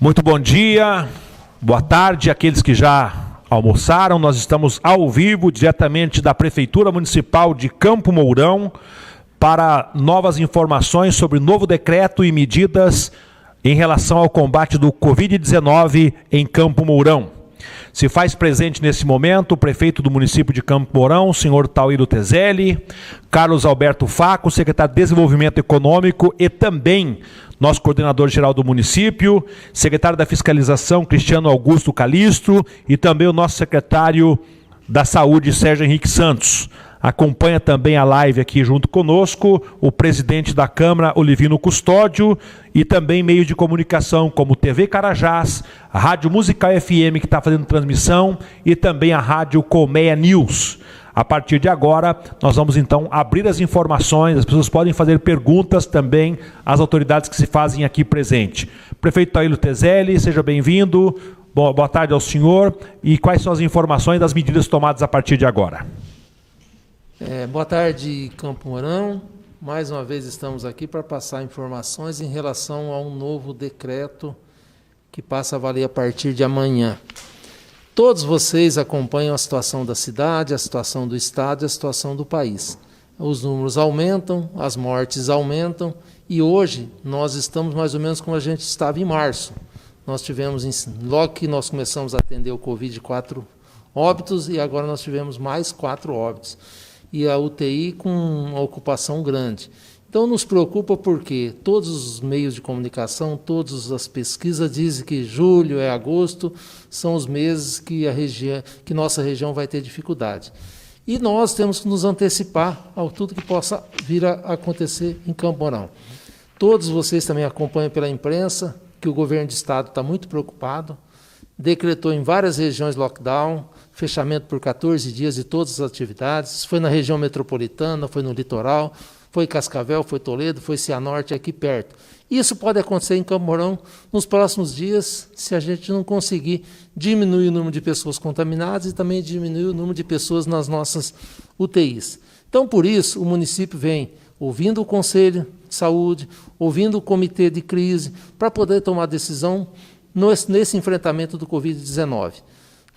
Muito bom dia, boa tarde àqueles que já almoçaram. Nós estamos ao vivo, diretamente da Prefeitura Municipal de Campo Mourão, para novas informações sobre o novo decreto e medidas em relação ao combate do Covid-19 em Campo Mourão. Se faz presente nesse momento o prefeito do município de Campo Mourão, o senhor Tauílio Tezelli, Carlos Alberto Faco, secretário de Desenvolvimento Econômico, e também nosso coordenador-geral do município, secretário da Fiscalização, Cristiano Augusto Calistro, e também o nosso secretário da Saúde, Sérgio Henrique Santos. Acompanha também a live aqui junto conosco o presidente da Câmara, Olivino Custódio, e também meios de comunicação como TV Carajás, a Rádio Musical FM, que está fazendo transmissão, e também a Rádio Colmeia News. A partir de agora, nós vamos então abrir as informações, as pessoas podem fazer perguntas também às autoridades que se fazem aqui presente. Prefeito Tauílio Tezelli, seja bem-vindo, boa tarde ao senhor, e quais são as informações das medidas tomadas a partir de agora? Boa tarde, Campo Mourão. Mais uma vez estamos aqui para passar informações em relação a um novo decreto que passa a valer a partir de amanhã. Todos vocês acompanham a situação da cidade, a situação do estado e a situação do país. Os números aumentam, as mortes aumentam e hoje nós estamos mais ou menos como a gente estava em março. Nós tivemos, logo que nós começamos a atender o Covid, 4 óbitos e agora nós tivemos mais 4 óbitos. E a UTI com uma ocupação grande. Então nos preocupa porque todos os meios de comunicação, todas as pesquisas dizem que julho e agosto são os meses que nossa região vai ter dificuldade. E nós temos que nos antecipar ao tudo que possa vir a acontecer em Campo Mourão. Todos vocês também acompanham pela imprensa que o governo de estado está muito preocupado, decretou em várias regiões lockdown, fechamento por 14 dias de todas as atividades, foi na região metropolitana, foi no litoral, foi Cascavel, foi Toledo, foi Cianorte, aqui perto. Isso pode acontecer em Campo Mourão nos próximos dias, se a gente não conseguir diminuir o número de pessoas contaminadas e também diminuir o número de pessoas nas nossas UTIs. Então, por isso, o município vem ouvindo o Conselho de Saúde, ouvindo o Comitê de Crise, para poder tomar decisão nesse enfrentamento do Covid-19.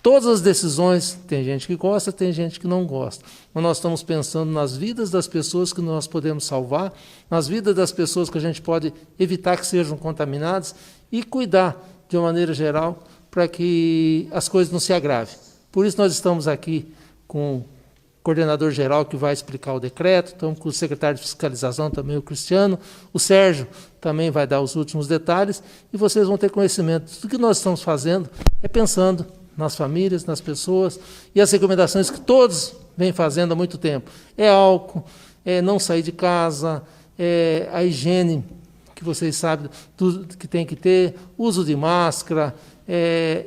Todas as decisões, tem gente que gosta, tem gente que não gosta. Mas nós estamos pensando nas vidas das pessoas que nós podemos salvar, nas vidas das pessoas que a gente pode evitar que sejam contaminadas e cuidar, de uma maneira geral, para que as coisas não se agravem. Por isso nós estamos aqui com o coordenador-geral que vai explicar o decreto, estamos com o secretário de Fiscalização também, o Cristiano, o Sérgio também vai dar os últimos detalhes e vocês vão ter conhecimento. Tudo que nós estamos fazendo é pensando nas famílias, nas pessoas, e as recomendações que todos vêm fazendo há muito tempo. É álcool, é não sair de casa, é a higiene, que vocês sabem tudo que tem que ter, uso de máscara,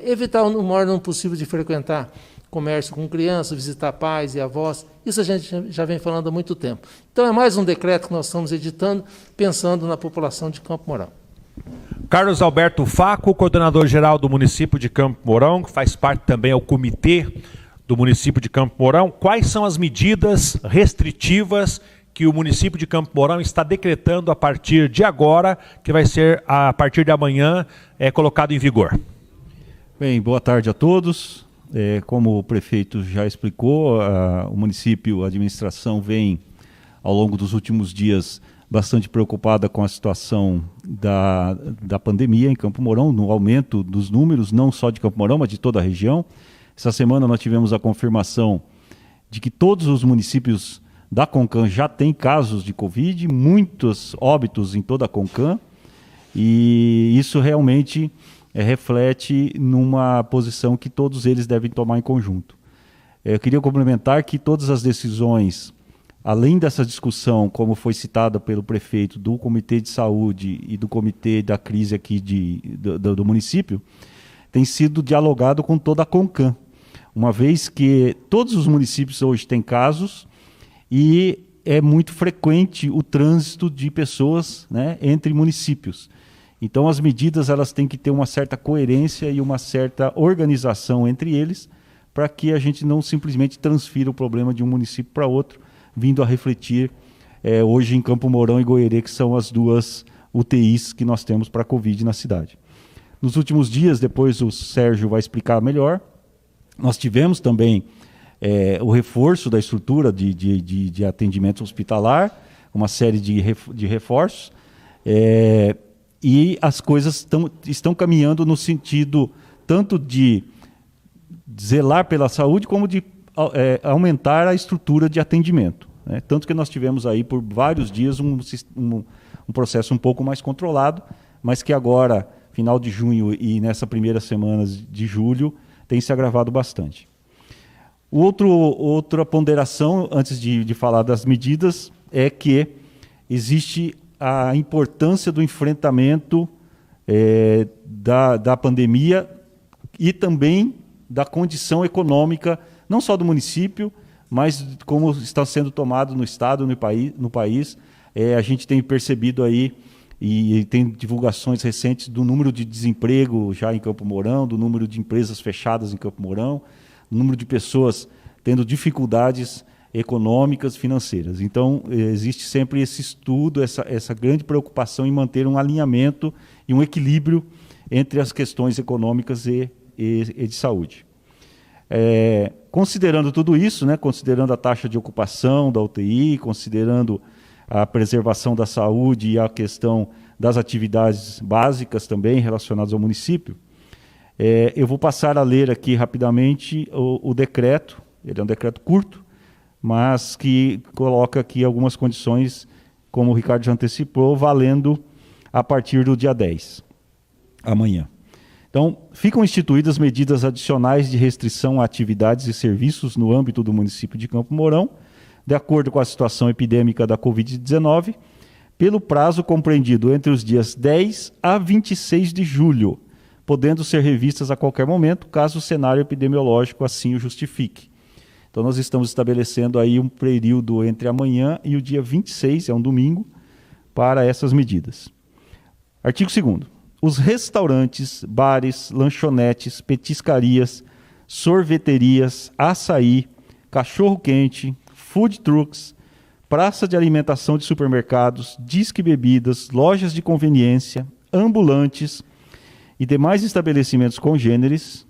evitar o maior possível de frequentar comércio com crianças, visitar pais e avós. Isso a gente já vem falando há muito tempo. Então é mais um decreto que nós estamos editando, pensando na população de Campo Mourão. Carlos Alberto Faco, coordenador-geral do município de Campo Mourão, que faz parte também ao comitê do município de Campo Mourão. Quais são as medidas restritivas que o município de Campo Mourão está decretando a partir de agora, que vai ser a partir de amanhã colocado em vigor? Bem, boa tarde a todos. Como o prefeito já explicou, o município, a administração vem ao longo dos últimos dias bastante preocupada com a situação da pandemia em Campo Mourão, no aumento dos números, não só de Campo Mourão, mas de toda a região. Essa semana nós tivemos a confirmação de que todos os municípios da Concan já têm casos de Covid, muitos óbitos em toda a Concan, e isso realmente reflete numa posição que todos eles devem tomar em conjunto. Eu queria complementar que todas as decisões, além dessa discussão, como foi citada pelo prefeito, do Comitê de Saúde e do Comitê da Crise aqui do município, tem sido dialogado com toda a Concan, uma vez que todos os municípios hoje têm casos e é muito frequente o trânsito de pessoas, né, entre municípios. Então as medidas elas têm que ter uma certa coerência e uma certa organização entre eles, para que a gente não simplesmente transfira o problema de um município para outro, vindo a refletir hoje em Campo Mourão e Goierê, que são as duas UTIs que nós temos para a Covid na cidade. Nos últimos dias, depois o Sérgio vai explicar melhor, nós tivemos também o reforço da estrutura de atendimento hospitalar, uma série de reforços, e as coisas estão caminhando no sentido tanto de zelar pela saúde, como de aumentar a estrutura de atendimento, né? Tanto que nós tivemos aí por vários dias um processo um pouco mais controlado, mas que agora, final de junho e nessa primeira semana de julho, tem se agravado bastante. Outra ponderação, antes de falar das medidas, é que existe a importância do enfrentamento da pandemia e também da condição econômica, não só do município, mas como está sendo tomado no Estado, no país. A gente tem percebido aí, e tem divulgações recentes do número de desemprego já em Campo Mourão, do número de empresas fechadas em Campo Mourão, do número de pessoas tendo dificuldades econômicas, financeiras. Então, existe sempre esse estudo, essa grande preocupação em manter um alinhamento e um equilíbrio entre as questões econômicas e de saúde. Considerando tudo isso, né, considerando a taxa de ocupação da UTI, considerando a preservação da saúde e a questão das atividades básicas também relacionadas ao município, eu vou passar a ler aqui rapidamente o decreto. Ele é um decreto curto, mas que coloca aqui algumas condições, como o Ricardo já antecipou, valendo a partir do dia 10, amanhã. Então, ficam instituídas medidas adicionais de restrição a atividades e serviços no âmbito do município de Campo Mourão, de acordo com a situação epidêmica da Covid-19, pelo prazo compreendido entre os dias 10 a 26 de julho, podendo ser revistas a qualquer momento, caso o cenário epidemiológico assim o justifique. Então, nós estamos estabelecendo aí um período entre amanhã e o dia 26, é um domingo, para essas medidas. Artigo 2º. Os restaurantes, bares, lanchonetes, petiscarias, sorveterias, açaí, cachorro-quente, food trucks, praça de alimentação de supermercados, disque bebidas, lojas de conveniência, ambulantes e demais estabelecimentos congêneres,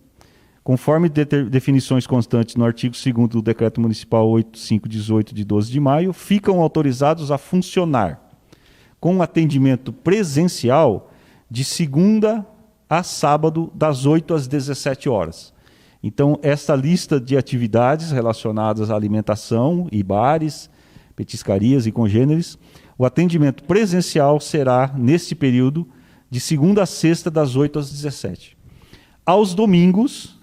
conforme definições constantes no artigo 2º do Decreto Municipal 8518 de 12 de maio, ficam autorizados a funcionar com atendimento presencial de segunda a sábado, das 8 às 17 horas. Então, esta lista de atividades relacionadas à alimentação e bares, petiscarias e congêneres, o atendimento presencial será, neste período, de segunda a sexta, das 8 às 17. Aos domingos,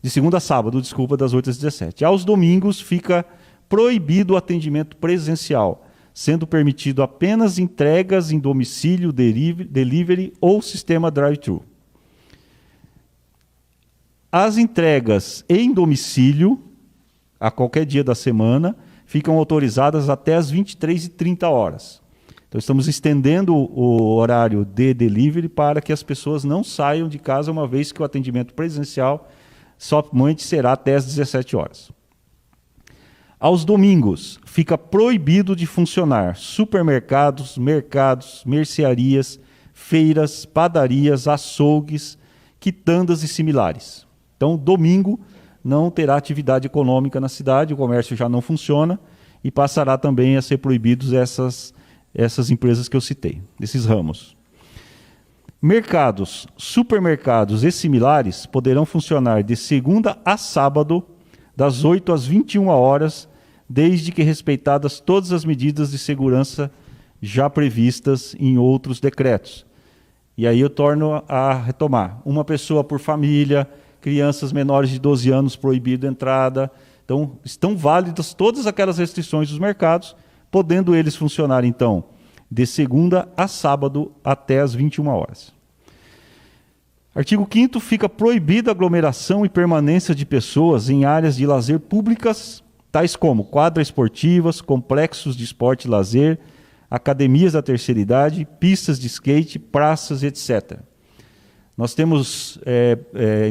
de segunda a sábado, desculpa, das 8 às 17. Aos domingos fica proibido o atendimento presencial, sendo permitido apenas entregas em domicílio, delivery ou sistema drive-thru. As entregas em domicílio, a qualquer dia da semana, ficam autorizadas até as 23h30. Então, estamos estendendo o horário de delivery para que as pessoas não saiam de casa, uma vez que o atendimento presencial somente será até as 17 horas. Aos domingos, fica proibido de funcionar supermercados, mercados, mercearias, feiras, padarias, açougues, quitandas e similares. Então, domingo não terá atividade econômica na cidade, o comércio já não funciona e passará também a ser proibidos essas empresas que eu citei, esses ramos. Mercados, supermercados e similares poderão funcionar de segunda a sábado, das 8 às 21 horas, desde que respeitadas todas as medidas de segurança já previstas em outros decretos. E aí eu torno a retomar. Uma pessoa por família, crianças menores de 12 anos, proibido a entrada. Então, estão válidas todas aquelas restrições dos mercados, podendo eles funcionar, então, de segunda a sábado até as 21 horas. Artigo 5º, fica proibida a aglomeração e permanência de pessoas em áreas de lazer públicas, tais como quadras esportivas, complexos de esporte e lazer, academias da terceira idade, pistas de skate, praças, etc. Nós temos,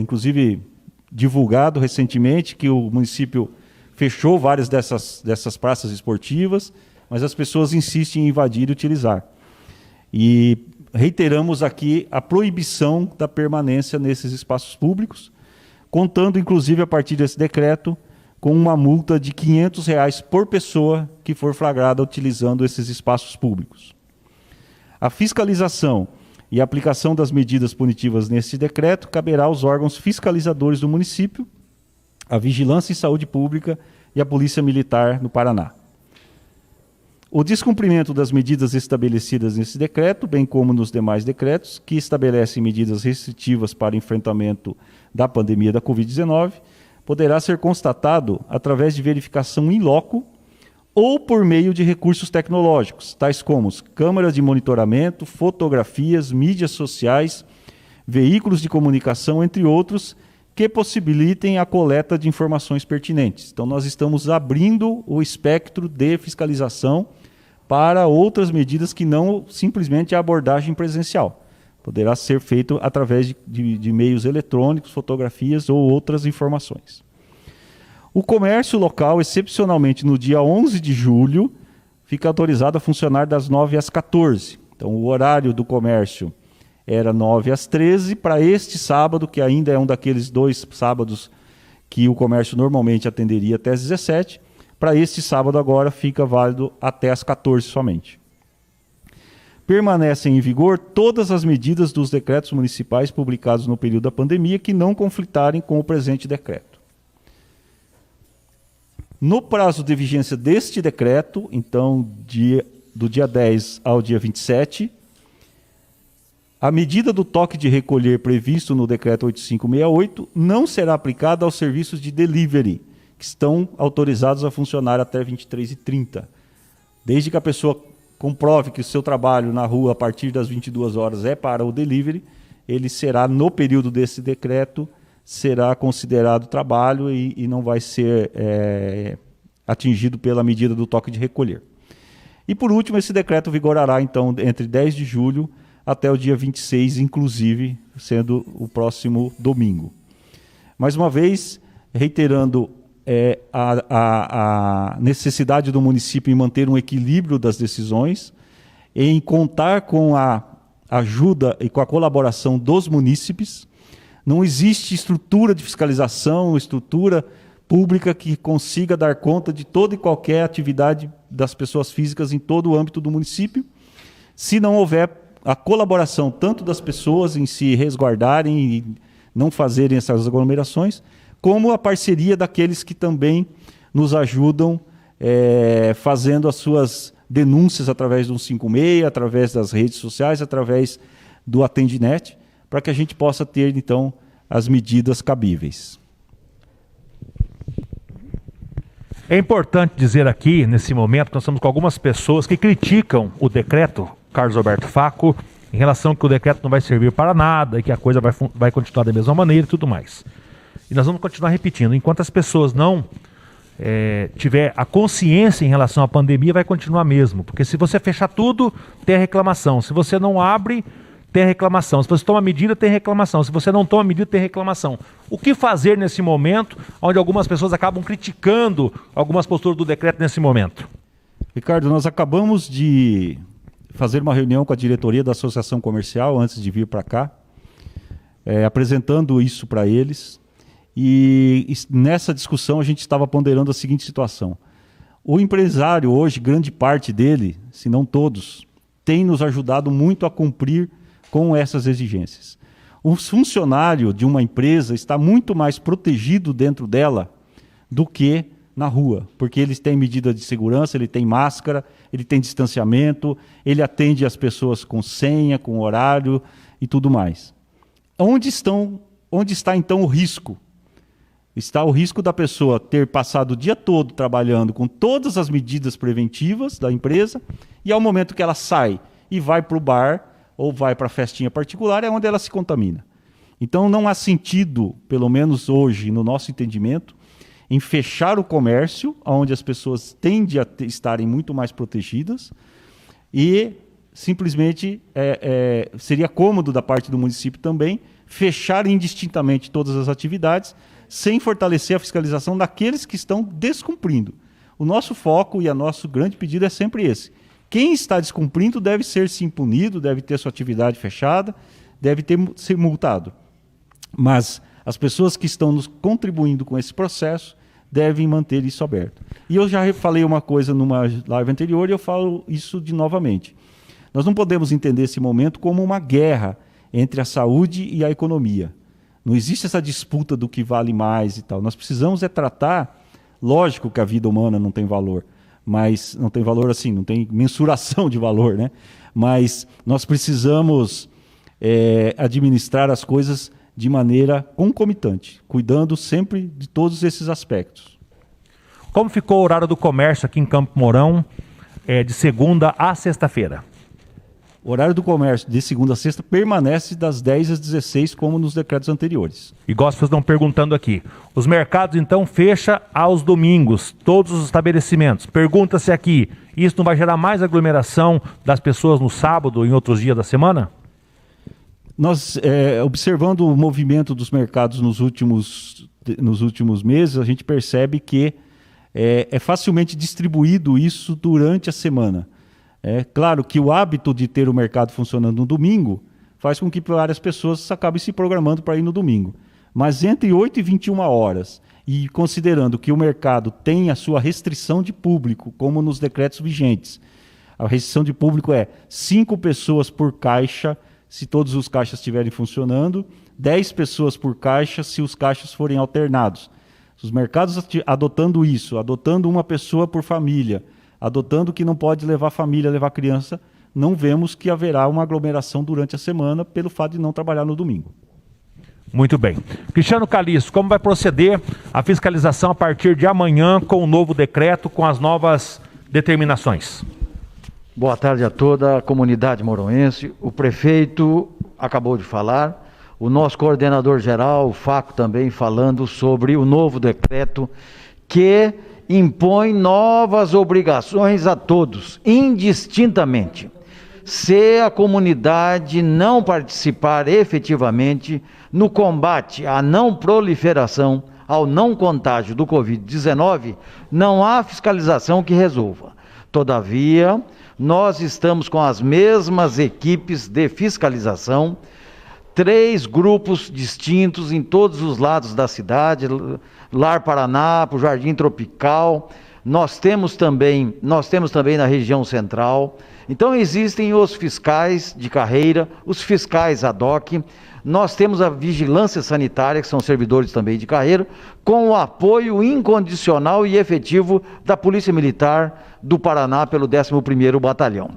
inclusive, divulgado recentemente que o município fechou várias dessas praças esportivas, mas as pessoas insistem em invadir e utilizar. E reiteramos aqui a proibição da permanência nesses espaços públicos, contando inclusive a partir desse decreto com uma multa de R$ 500 por pessoa que for flagrada utilizando esses espaços públicos. A fiscalização e a aplicação das medidas punitivas neste decreto caberá aos órgãos fiscalizadores do município, a Vigilância em Saúde Pública e a Polícia Militar no Paraná. O descumprimento das medidas estabelecidas nesse decreto, bem como nos demais decretos, que estabelecem medidas restritivas para enfrentamento da pandemia da Covid-19, poderá ser constatado através de verificação in loco ou por meio de recursos tecnológicos, tais como câmeras de monitoramento, fotografias, mídias sociais, veículos de comunicação, entre outros, que possibilitem a coleta de informações pertinentes. Então, nós estamos abrindo o espectro de fiscalização para outras medidas que não simplesmente a abordagem presencial. Poderá ser feito através de meios eletrônicos, fotografias ou outras informações. O comércio local, excepcionalmente no dia 11 de julho, fica autorizado a funcionar das 9 às 14. Então, o horário do comércio era 9 às 13, para este sábado, que ainda é um daqueles 2 sábados que o comércio normalmente atenderia até às 17, para este sábado agora fica válido até às 14 somente. Permanecem em vigor todas as medidas dos decretos municipais publicados no período da pandemia que não conflitarem com o presente decreto. No prazo de vigência deste decreto, então do dia 10 ao dia 27, a medida do toque de recolher previsto no decreto 8568 não será aplicada aos serviços de delivery, que estão autorizados a funcionar até 23h30. Desde que a pessoa comprove que o seu trabalho na rua a partir das 22 horas é para o delivery, ele será, no período desse decreto, será considerado trabalho e não vai ser atingido pela medida do toque de recolher. E por último, esse decreto vigorará então entre 10 de julho até o dia 26, inclusive, sendo o próximo domingo. Mais uma vez, reiterando a necessidade do município em manter um equilíbrio das decisões, em contar com a ajuda e com a colaboração dos munícipes. Não existe estrutura de fiscalização, estrutura pública que consiga dar conta de toda e qualquer atividade das pessoas físicas em todo o âmbito do município, se não houver a colaboração tanto das pessoas em se resguardarem e não fazerem essas aglomerações, como a parceria daqueles que também nos ajudam fazendo as suas denúncias através do 156, através das redes sociais, através do Atendinet, para que a gente possa ter, então, as medidas cabíveis. É importante dizer aqui, nesse momento, que nós estamos com algumas pessoas que criticam o decreto, Carlos Alberto Facco, em relação a que o decreto não vai servir para nada e que a coisa vai continuar da mesma maneira e tudo mais. E nós vamos continuar repetindo, enquanto as pessoas não tiver a consciência em relação à pandemia, vai continuar mesmo. Porque se você fechar tudo, tem a reclamação. Se você não abre, tem a reclamação. Se você toma medida, tem reclamação. Se você não toma medida, tem reclamação. O que fazer nesse momento, onde algumas pessoas acabam criticando algumas posturas do decreto nesse momento? Ricardo, nós acabamos de fazer uma reunião com a diretoria da Associação Comercial, antes de vir para cá, apresentando isso para eles. E nessa discussão a gente estava ponderando a seguinte situação. O empresário hoje, grande parte dele, se não todos, tem nos ajudado muito a cumprir com essas exigências. O funcionário de uma empresa está muito mais protegido dentro dela do que na rua, porque eles têm medida de segurança, ele tem máscara, ele tem distanciamento, ele atende as pessoas com senha, com horário e tudo mais. Onde está então o risco? Está o risco da pessoa ter passado o dia todo trabalhando com todas as medidas preventivas da empresa e ao momento que ela sai e vai para o bar ou vai para a festinha particular é onde ela se contamina. Então não há sentido, pelo menos hoje, no nosso entendimento, em fechar o comércio, onde as pessoas tendem a estarem muito mais protegidas e simplesmente seria cômodo da parte do município também fechar indistintamente todas as atividades sem fortalecer a fiscalização daqueles que estão descumprindo. O nosso foco e o nosso grande pedido é sempre esse, Quem está descumprindo deve ser sim punido, deve ter sua atividade fechada, deve ser multado. Mas as pessoas que estão nos contribuindo com esse processo devem manter isso aberto. E eu já falei uma coisa numa live anterior e eu falo isso novamente. Nós não podemos entender esse momento como uma guerra entre a saúde e a economia. Não existe essa disputa do que vale mais e tal. Nós precisamos tratar, lógico que a vida humana não tem valor, mas não tem valor assim, não tem mensuração de valor, né? Mas nós precisamos administrar as coisas de maneira concomitante, cuidando sempre de todos esses aspectos. Como ficou o horário do comércio aqui em Campo Mourão, de segunda a sexta-feira? O horário do comércio de segunda a sexta permanece das 10 às 16, como nos decretos anteriores. Igual as pessoas estão perguntando aqui. Os mercados, então, fecham aos domingos, todos os estabelecimentos. Pergunta-se aqui, isso não vai gerar mais aglomeração das pessoas no sábado ou em outros dias da semana? Nós, observando o movimento dos mercados nos últimos meses, a gente percebe que é facilmente distribuído isso durante a semana. É claro que o hábito de ter o mercado funcionando no domingo faz com que várias pessoas acabem se programando para ir no domingo. Mas entre 8 e 21 horas, e considerando que o mercado tem a sua restrição de público, como nos decretos vigentes, a restrição de público é 5 pessoas por caixa, se todos os caixas estiverem funcionando, 10 pessoas por caixa se os caixas forem alternados. Os mercados adotando isso, adotando uma pessoa por família, adotando que não pode levar família, levar criança, não vemos que haverá uma aglomeração durante a semana pelo fato de não trabalhar no domingo. Muito bem. Cristiano Calixto, como vai proceder a fiscalização a partir de amanhã com o novo decreto, com as novas determinações? Boa tarde a toda a comunidade mouroense. O prefeito acabou de falar, o nosso coordenador geral, o Faco, também falando sobre o novo decreto que impõe novas obrigações a todos, indistintamente. Se a comunidade não participar efetivamente no combate à não proliferação, ao não contágio do Covid-19, não há fiscalização que resolva. Todavia, nós estamos com as mesmas equipes de fiscalização, 3 grupos distintos em todos os lados da cidade, Lar Paraná, para o Jardim Tropical, nós temos também na região central. Então existem os fiscais de carreira, os fiscais ad hoc, nós temos a vigilância sanitária, que são servidores também de carreira, com o apoio incondicional e efetivo da Polícia Militar do Paraná pelo 11º Batalhão.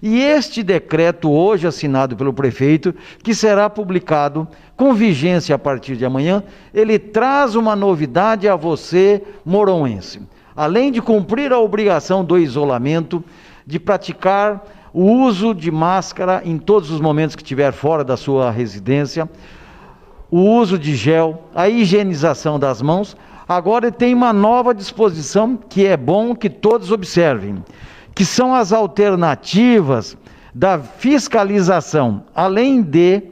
E este decreto hoje assinado pelo prefeito, que será publicado com vigência a partir de amanhã, ele traz uma novidade a você, mouroense. Além de cumprir a obrigação do isolamento, de praticar o uso de máscara em todos os momentos que estiver fora da sua residência, o uso de gel, a higienização das mãos, agora tem uma nova disposição que é bom que todos observem, que são as alternativas da fiscalização. Além de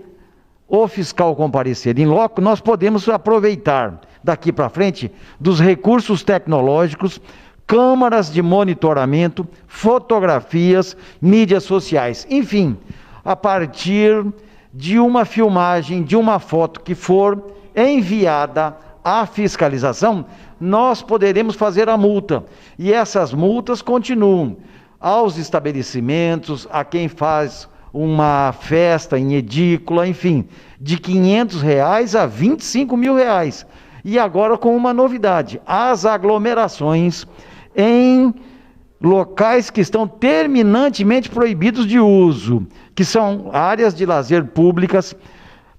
o fiscal comparecer em loco, nós podemos aproveitar daqui para frente dos recursos tecnológicos, câmaras de monitoramento, fotografias, mídias sociais, enfim, a partir de uma filmagem, de uma foto que for enviada à fiscalização, nós poderemos fazer a multa. E essas multas continuam aos estabelecimentos, a quem faz uma festa em edícula, enfim, de R$ 500 a R$ 25.000. E agora com uma novidade, as aglomerações em locais que estão terminantemente proibidos de uso, que são áreas de lazer públicas,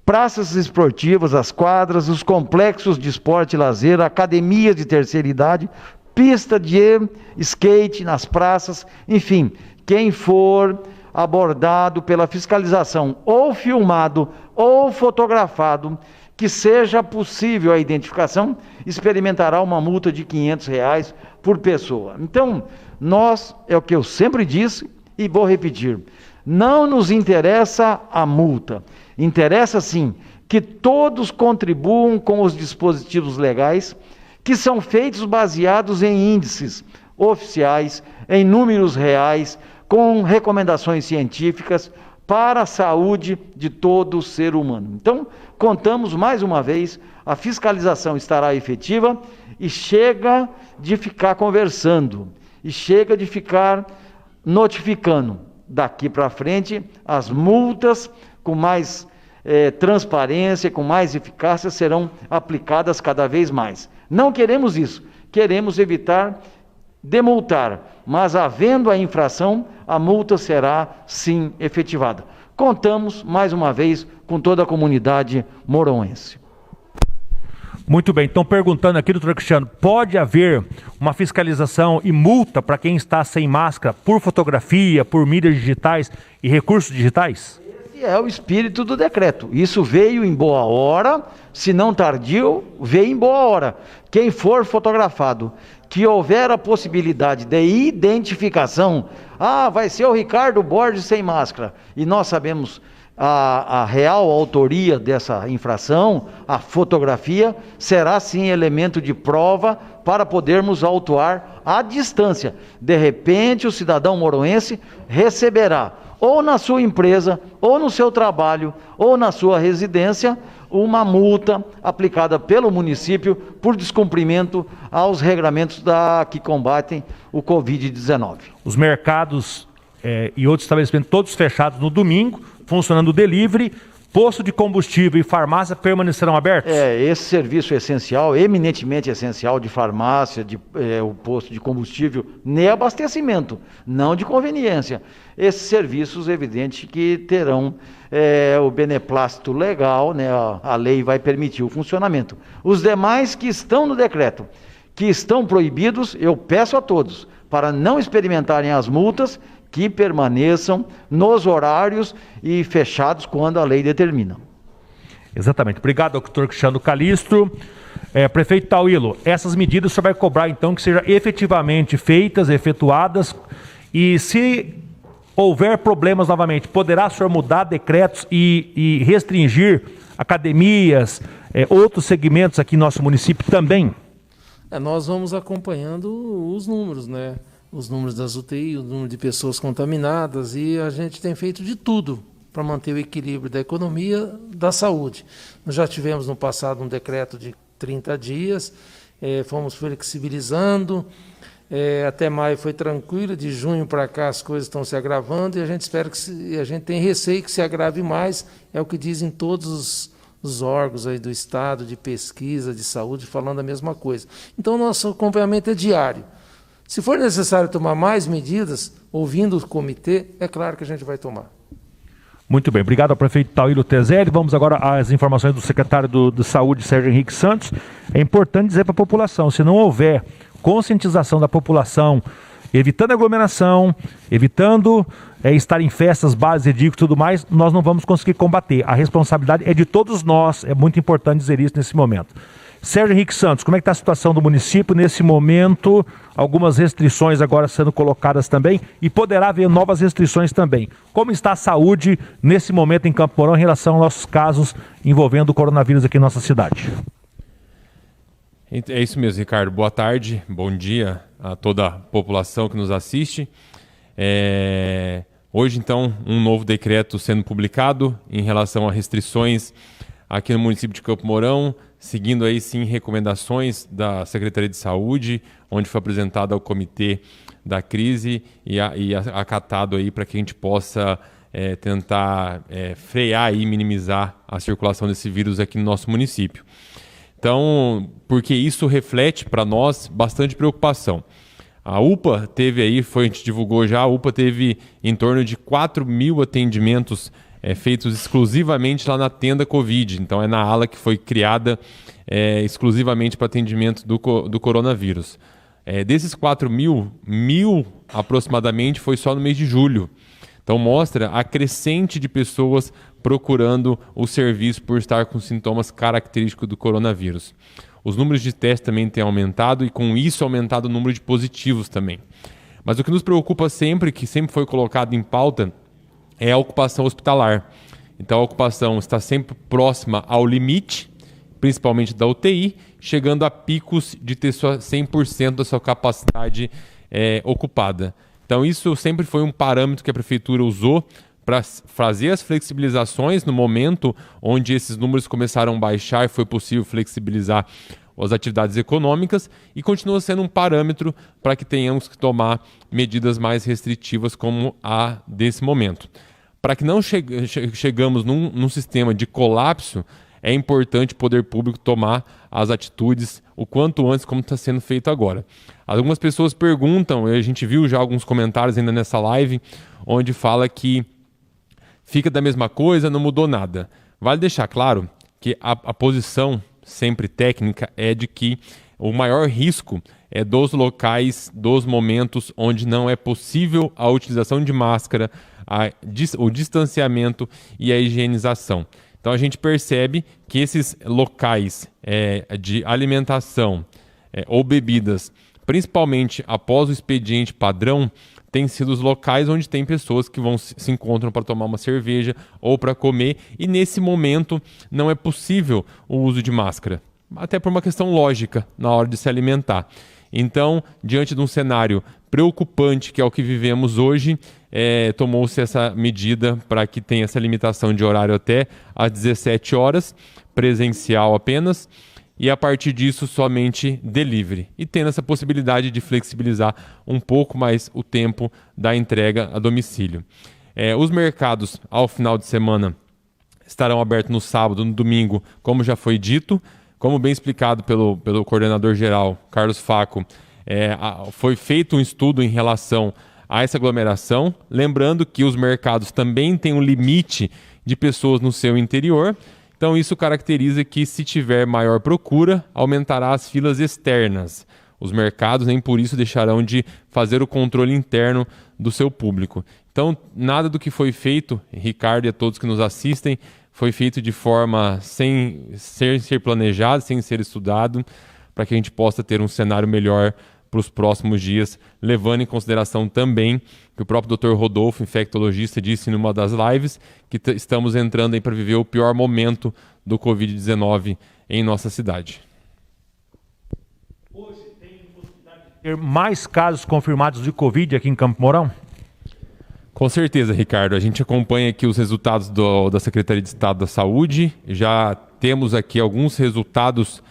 praças esportivas, as quadras, os complexos de esporte e lazer, academias de terceira idade, pista de skate nas praças, enfim, quem for abordado pela fiscalização, ou filmado, ou fotografado, que seja possível a identificação, experimentará uma multa de R$ 500 por pessoa. Então, nós, é o que eu sempre disse e vou repetir, não nos interessa a multa, interessa sim que todos contribuam com os dispositivos legais que são feitos baseados em índices oficiais, em números reais, com recomendações científicas para a saúde de todo ser humano. Então, contamos mais uma vez, a fiscalização estará efetiva e chega de ficar conversando, e chega de ficar notificando. Daqui para frente, as multas com mais transparência, com mais eficácia, serão aplicadas cada vez mais. Não queremos isso, queremos evitar demultar, mas havendo a infração, a multa será sim efetivada. Contamos, mais uma vez, com toda a comunidade moroense. Muito bem, então perguntando aqui, doutor Cristiano, pode haver uma fiscalização e multa para quem está sem máscara por fotografia, por mídias digitais e recursos digitais? Esse é o espírito do decreto. Isso veio em boa hora, se não tardio, veio em boa hora. Quem for fotografado, que houver a possibilidade de identificação, vai ser o Ricardo Borges sem máscara, e nós sabemos a real autoria dessa infração, a fotografia, será sim elemento de prova para podermos autuar à distância. De repente, o cidadão moroense receberá, ou na sua empresa, ou no seu trabalho, ou na sua residência, uma multa aplicada pelo município por descumprimento aos regramentos que combatem o Covid-19. Os mercados e outros estabelecimentos todos fechados no domingo, funcionando o delivery, posto de combustível e farmácia permanecerão abertos? Esse serviço essencial, eminentemente essencial de farmácia, o posto de combustível, nem abastecimento, não de conveniência. Esses serviços, evidente que terão o beneplácito legal, né? A lei vai permitir o funcionamento. Os demais que estão no decreto, que estão proibidos, eu peço a todos, para não experimentarem as multas, que permaneçam nos horários e fechados quando a lei determina. Exatamente. Obrigado, doutor Cristiano Calistro. Prefeito Tauilo, essas medidas o senhor vai cobrar então que sejam efetivamente feitas, efetuadas, e se houver problemas novamente, poderá o senhor mudar decretos e restringir academias, outros segmentos aqui no nosso município também? Nós vamos acompanhando os números, né? Os números das UTI, o número de pessoas contaminadas, e a gente tem feito de tudo para manter o equilíbrio da economia, da saúde. Nós já tivemos no passado um decreto de 30 dias, fomos flexibilizando, até maio foi tranquilo, de junho para cá as coisas estão se agravando, e a gente espera a gente tem receio que se agrave mais, é o que dizem todos os órgãos aí do Estado, de pesquisa, de saúde, falando a mesma coisa. Então, nosso acompanhamento é diário. Se for necessário tomar mais medidas, ouvindo o comitê, é claro que a gente vai tomar. Muito bem, obrigado ao prefeito Tauilo Tezelli. Vamos agora às informações do secretário de Saúde, Sérgio Henrique Santos. É importante dizer para a população, se não houver conscientização da população, evitando aglomeração, evitando estar em festas, bares, edículos e tudo mais, nós não vamos conseguir combater. A responsabilidade é de todos nós, é muito importante dizer isso nesse momento. Sérgio Henrique Santos, como é que está a situação do município nesse momento? Algumas restrições agora sendo colocadas também, e poderá haver novas restrições também. Como está a saúde nesse momento em Campo Mourão em relação aos nossos casos envolvendo o coronavírus aqui em nossa cidade? É isso mesmo, Ricardo. Boa tarde, bom dia a toda a população que nos assiste. Hoje, então, um novo decreto sendo publicado em relação a restrições aqui no município de Campo Mourão, seguindo aí sim recomendações da Secretaria de Saúde, onde foi apresentado ao comitê da crise e acatado aí para que a gente possa tentar frear e minimizar a circulação desse vírus aqui no nosso município. Então, porque isso reflete para nós bastante preocupação. A UPA teve aí, a gente divulgou já, a UPA teve em torno de 4.000 atendimentos feitos exclusivamente lá na tenda Covid. Então é na ala que foi criada exclusivamente para atendimento do coronavírus. Desses 4.000, 1.000 aproximadamente foi só no mês de julho. Então mostra a crescente de pessoas procurando o serviço por estar com sintomas característicos do coronavírus. Os números de testes também têm aumentado e com isso aumentado o número de positivos também. Mas o que nos preocupa sempre, que sempre foi colocado em pauta, é a ocupação hospitalar. Então a ocupação está sempre próxima ao limite, principalmente da UTI, chegando a picos de ter 100% da sua capacidade ocupada. Então isso sempre foi um parâmetro que a Prefeitura usou para fazer as flexibilizações no momento onde esses números começaram a baixar e foi possível flexibilizar as atividades econômicas, e continua sendo um parâmetro para que tenhamos que tomar medidas mais restritivas como a desse momento. Para que não chegamos num sistema de colapso, é importante o poder público tomar as atitudes o quanto antes, como está sendo feito agora. Algumas pessoas perguntam, a gente viu já alguns comentários ainda nessa live, onde fala que fica da mesma coisa, não mudou nada. Vale deixar claro que a posição sempre técnica é de que o maior risco é dos locais, dos momentos onde não é possível a utilização de máscara, o distanciamento e a higienização. Então a gente percebe que esses locais de alimentação ou bebidas, principalmente após o expediente padrão, têm sido os locais onde tem pessoas que se encontram para tomar uma cerveja ou para comer, e nesse momento não é possível o uso de máscara, até por uma questão lógica na hora de se alimentar. Então, diante de um cenário preocupante que é o que vivemos hoje, tomou-se essa medida para que tenha essa limitação de horário até às 17 horas, presencial apenas, e a partir disso somente delivery, e tendo essa possibilidade de flexibilizar um pouco mais o tempo da entrega a domicílio. Os mercados ao final de semana estarão abertos no sábado, no domingo, como já foi dito, como bem explicado pelo coordenador geral, Carlos Facco. Foi feito um estudo em relação a essa aglomeração, lembrando que os mercados também têm um limite de pessoas no seu interior. Então isso caracteriza que, se tiver maior procura, aumentará as filas externas. Os mercados nem por isso deixarão de fazer o controle interno do seu público. Então nada do que foi feito, Ricardo e a todos que nos assistem, foi feito de forma sem ser planejado, sem ser estudado, para que a gente possa ter um cenário melhor para os próximos dias, levando em consideração também que o próprio Dr. Rodolfo, infectologista, disse numa das lives que estamos entrando aí para viver o pior momento do Covid-19 em nossa cidade. Hoje tem possibilidade de ter mais casos confirmados de Covid aqui em Campo Mourão? Com certeza, Ricardo. A gente acompanha aqui os resultados da Secretaria de Estado da Saúde. Já temos aqui alguns resultados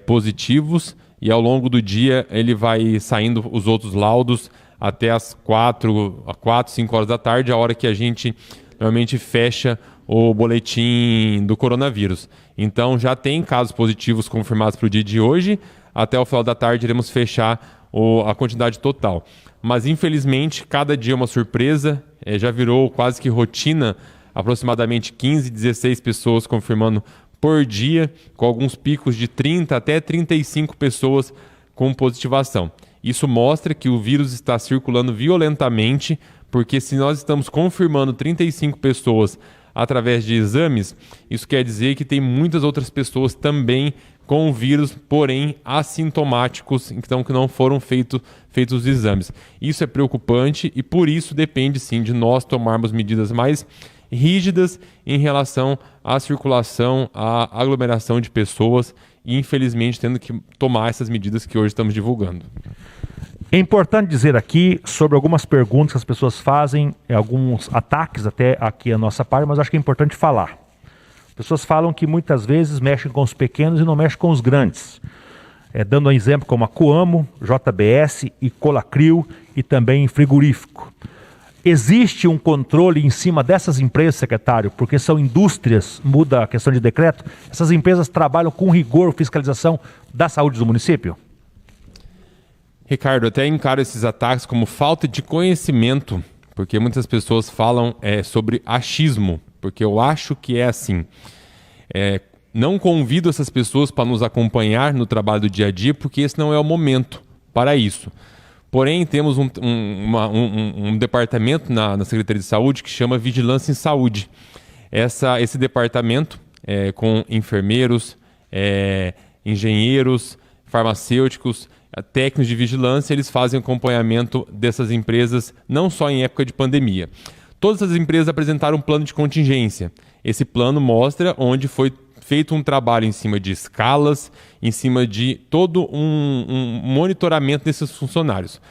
positivos, e ao longo do dia ele vai saindo os outros laudos até as 4, 5 horas da tarde, a hora que a gente normalmente fecha o boletim do coronavírus. Então já tem casos positivos confirmados para o dia de hoje. Até o final da tarde iremos fechar a quantidade total. Mas infelizmente cada dia é uma surpresa, já virou quase que rotina, aproximadamente 15, 16 pessoas confirmando por dia, com alguns picos de 30 até 35 pessoas com positivação. Isso mostra que o vírus está circulando violentamente, porque se nós estamos confirmando 35 pessoas através de exames, isso quer dizer que tem muitas outras pessoas também com o vírus, porém assintomáticos, então que não foram feitos os exames. Isso é preocupante e por isso depende sim de nós tomarmos medidas mais rígidas em relação à circulação, à aglomeração de pessoas e, infelizmente, tendo que tomar essas medidas que hoje estamos divulgando. É importante dizer aqui sobre algumas perguntas que as pessoas fazem, alguns ataques até aqui à nossa parte, mas acho que é importante falar. Pessoas falam que muitas vezes mexem com os pequenos e não mexem com os grandes. Dando um exemplo como a Coamo, JBS e Colacrio e também frigorífico. Existe um controle em cima dessas empresas, secretário, porque são indústrias, muda a questão de decreto, essas empresas trabalham com rigor, fiscalização da saúde do município? Ricardo, até encaro esses ataques como falta de conhecimento, porque muitas pessoas falam sobre achismo, porque eu acho que é assim. Não convido essas pessoas para nos acompanhar no trabalho do dia a dia, porque esse não é o momento para isso. Porém, temos um departamento na Secretaria de Saúde que chama Vigilância em Saúde. Esse departamento, com enfermeiros, engenheiros, farmacêuticos, técnicos de vigilância, eles fazem acompanhamento dessas empresas, não só em época de pandemia. Todas as empresas apresentaram um plano de contingência. Esse plano mostra onde foi feito um trabalho em cima de escalas, em cima de todo um monitoramento desses funcionários.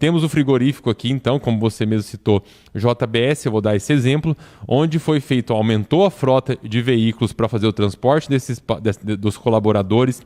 Temos o frigorífico aqui, então, como você mesmo citou, JBS, eu vou dar esse exemplo, onde foi feito, aumentou a frota de veículos para fazer o transporte dos colaboradores,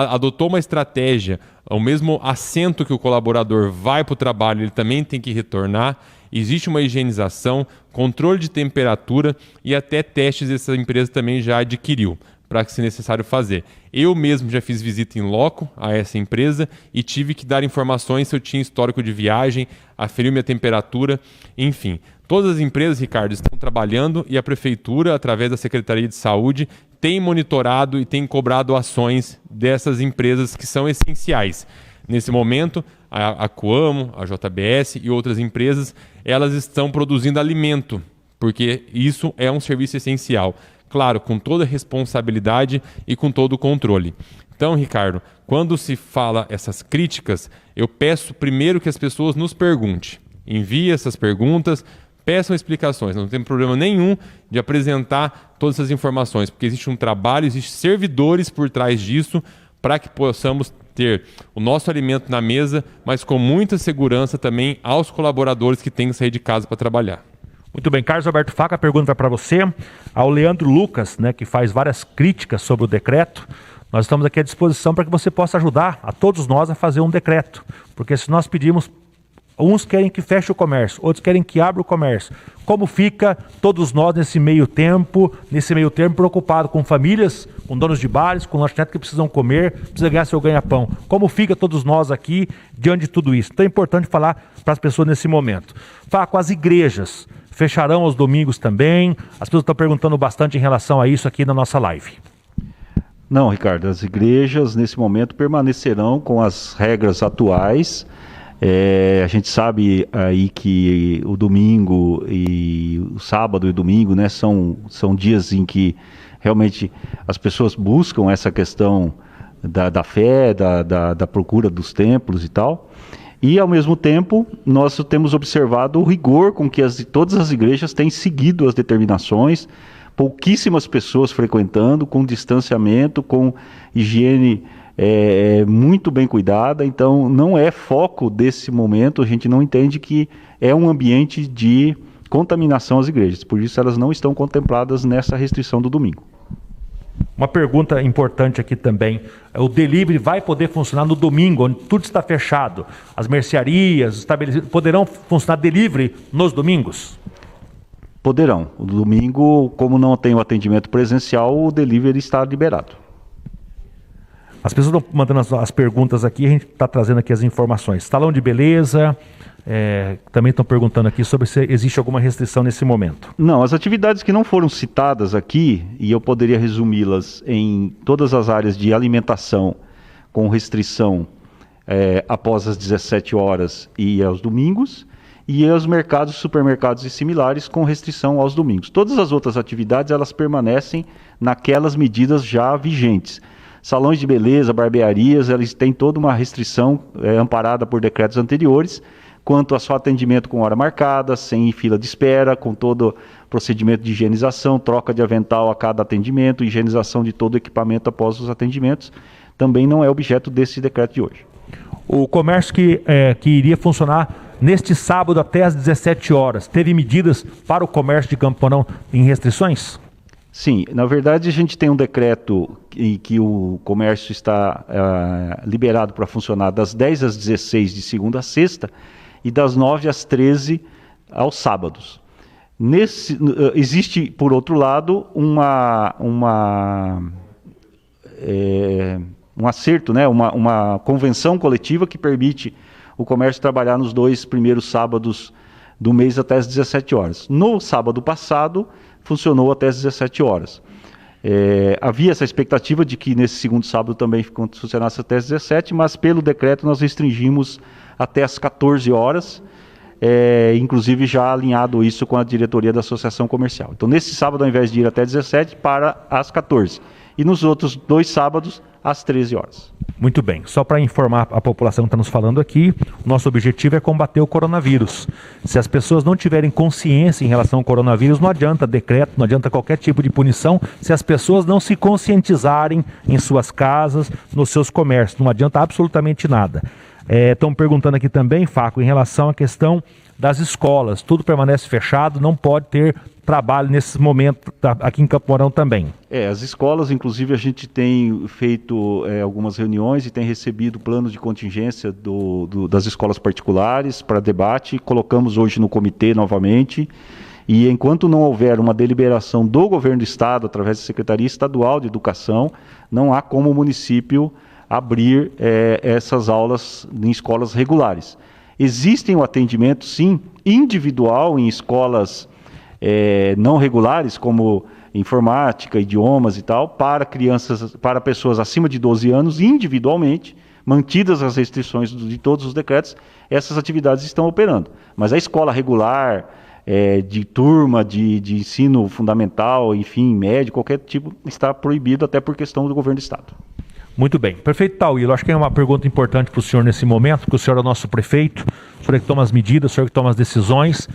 adotou uma estratégia, o mesmo assento que o colaborador vai para o trabalho, ele também tem que retornar. Existe uma higienização, controle de temperatura e até testes essa empresa também já adquiriu, para que se necessário fazer. Eu mesmo já fiz visita em loco a essa empresa e tive que dar informações se eu tinha histórico de viagem, aferiu minha temperatura, enfim. Todas as empresas, Ricardo, estão trabalhando e a Prefeitura, através da Secretaria de Saúde, tem monitorado e tem cobrado ações dessas empresas que são essenciais. Nesse momento, a Coamo, a JBS e outras empresas, elas estão produzindo alimento, porque isso é um serviço essencial. Claro, com toda a responsabilidade e com todo o controle. Então, Ricardo, quando se fala essas críticas, eu peço primeiro que as pessoas nos perguntem. Envie essas perguntas, peçam explicações. Não tem problema nenhum de apresentar todas essas informações, porque existe um trabalho, existem servidores por trás disso para que possamos ter o nosso alimento na mesa, mas com muita segurança também aos colaboradores que têm que sair de casa para trabalhar. Muito bem, Carlos Alberto Faca pergunta para você, ao Leandro Lucas, né, que faz várias críticas sobre o decreto. Nós estamos aqui à disposição para que você possa ajudar a todos nós a fazer um decreto, porque se nós pedimos, uns querem que feche o comércio, outros querem que abra o comércio. Como fica todos nós nesse meio termo preocupado com famílias, com donos de bares, com lanchonetes que precisam comer, precisam ganhar seu ganha-pão. Como fica todos nós aqui diante de tudo isso? Então é importante falar para as pessoas nesse momento. Fala com as igrejas. Fecharão aos domingos também. As pessoas estão perguntando bastante em relação a isso aqui na nossa live. Não, Ricardo, as igrejas nesse momento permanecerão com as regras atuais. A gente sabe aí que o domingo e o sábado e o domingo, né, são dias em que realmente as pessoas buscam essa questão da fé, da procura dos templos e tal. E, ao mesmo tempo, nós temos observado o rigor com que todas as igrejas têm seguido as determinações, pouquíssimas pessoas frequentando, com distanciamento, com higiene muito bem cuidada. Então, não é foco desse momento, a gente não entende que é um ambiente de contaminação às igrejas. Por isso, elas não estão contempladas nessa restrição do domingo. Uma pergunta importante aqui também, o delivery vai poder funcionar no domingo, onde tudo está fechado? As mercearias, estabelecidos, poderão funcionar delivery nos domingos? Poderão. O domingo, como não tem o atendimento presencial, o delivery está liberado. As pessoas estão mandando as perguntas aqui, a gente está trazendo aqui as informações. Salão de beleza, também estão perguntando aqui sobre se existe alguma restrição nesse momento. Não, as atividades que não foram citadas aqui, e eu poderia resumi-las em todas as áreas de alimentação com restrição após as 17 horas e aos domingos, e aos mercados, supermercados e similares com restrição aos domingos. Todas as outras atividades, elas permanecem naquelas medidas já vigentes. Salões de beleza, barbearias, eles têm toda uma restrição amparada por decretos anteriores, quanto a só atendimento com hora marcada, sem fila de espera, com todo o procedimento de higienização, troca de avental a cada atendimento, higienização de todo o equipamento após os atendimentos, também não é objeto desse decreto de hoje. O comércio que iria funcionar neste sábado até às 17 horas, teve medidas para o comércio de Campo Mourão em restrições? Sim, na verdade a gente tem um decreto em que o comércio está liberado para funcionar das 10 às 16 de segunda a sexta e das 9 às 13 aos sábados. Existe, por outro lado, um acerto, né, uma convenção coletiva que permite o comércio trabalhar nos 2 primeiros sábados do mês até as 17 horas. No sábado passado, funcionou até as 17 horas. Havia essa expectativa de que nesse segundo sábado também funcionasse até as 17, mas pelo decreto nós restringimos até as 14 horas, inclusive já alinhado isso com a diretoria da Associação Comercial. Então nesse sábado, ao invés de ir até 17, para as 14. E nos outros 2 sábados, às 13 horas. Muito bem. Só para informar a população que está nos falando aqui, o nosso objetivo é combater o coronavírus. Se as pessoas não tiverem consciência em relação ao coronavírus, não adianta decreto, não adianta qualquer tipo de punição, se as pessoas não se conscientizarem em suas casas, nos seus comércios, não adianta absolutamente nada. Estão perguntando aqui também, Faco, em relação à questão das escolas. Tudo permanece fechado, não pode ter trabalho nesse momento aqui em Campo Mourão também. As escolas, inclusive, a gente tem feito algumas reuniões e tem recebido planos de contingência das escolas particulares para debate. Colocamos hoje no comitê novamente. E enquanto não houver uma deliberação do governo do estado, através da Secretaria Estadual de Educação, não há como o município abrir essas aulas em escolas regulares. Existem o atendimento, sim, individual em escolas não regulares, como informática, idiomas e tal, para crianças, para pessoas acima de 12 anos, individualmente, mantidas as restrições de todos os decretos, essas atividades estão operando. Mas a escola regular, de turma, de ensino fundamental, enfim, médio, qualquer tipo, está proibido até por questão do governo do estado. Muito bem. Prefeito Tauilo, acho que é uma pergunta importante para o senhor nesse momento, porque o senhor é o nosso prefeito, o senhor é que toma as medidas, o senhor é que toma as decisões,